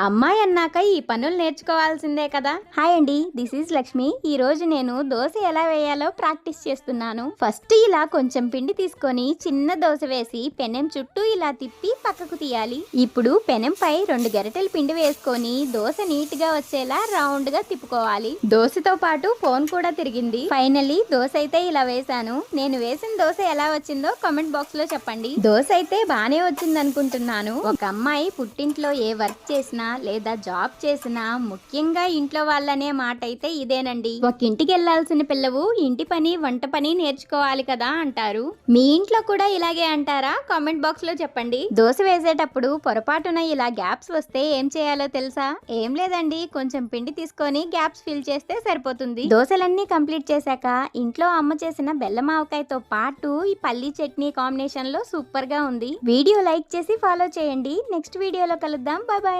అమ్మాయి అన్నాక ఈ పనులు నేర్చుకోవాల్సిందే కదా. హాయ్ అండి, దిస్ ఈజ్ లక్ష్మి. ఈ రోజు నేను దోశ ఎలా వేయాలో ప్రాక్టీస్ చేస్తున్నాను. ఫస్ట్ ఇలా కొంచెం పిండి తీసుకొని చిన్న దోశ వేసి పెనం చుట్టూ ఇలా తిప్పి పక్కకు తీయాలి. ఇప్పుడు పెనంపై 2 గరిటెల పిండి వేసుకొని దోశ నీట్ గా వచ్చేలా రౌండ్ గా తిప్పుకోవాలి. దోశతో పాటు ఫోన్ కూడా తిరిగింది. ఫైనల్లీ దోశ అయితే ఇలా వేసాను. నేను వేసిన దోశ ఎలా వచ్చిందో కామెంట్ బాక్స్ లో చెప్పండి. దోశ అయితే బానే వచ్చింది అనుకుంటున్నాను. ఒక అమ్మాయి పుట్టింట్లో ఏ వర్క్ చేసినా లేదా జాబ్ చేసినా ముఖ్యంగా ఇంట్లో వాళ్ళనే మాట అయితే ఇదేనండి. ఒక ఇంటికి వెళ్లాల్సిన పిల్లవు ఇంటి పని వంట పని నేర్చుకోవాలి కదా అంటారు. మీ ఇంట్లో కూడా ఇలాగే అంటారా? కామెంట్ బాక్స్ లో చెప్పండి. దోశ వేసేటప్పుడు పొరపాటున ఇలా గ్యాప్స్ వస్తే ఏం చేయాలో తెలుసా? ఏం లేదండి, కొంచెం పిండి తీసుకొని గ్యాప్స్ ఫిల్ చేస్తే సరిపోతుంది. దోశలన్నీ కంప్లీట్ చేశాక ఇంట్లో అమ్మ చేసిన బెల్లం ఆవకాయతో పాటు ఈ పల్లీ చట్నీ కాంబినేషన్ లో సూపర్ గా ఉంది. వీడియో లైక్ చేసి ఫాలో చేయండి. నెక్స్ట్ వీడియోలో కలుద్దాం. Bye bye.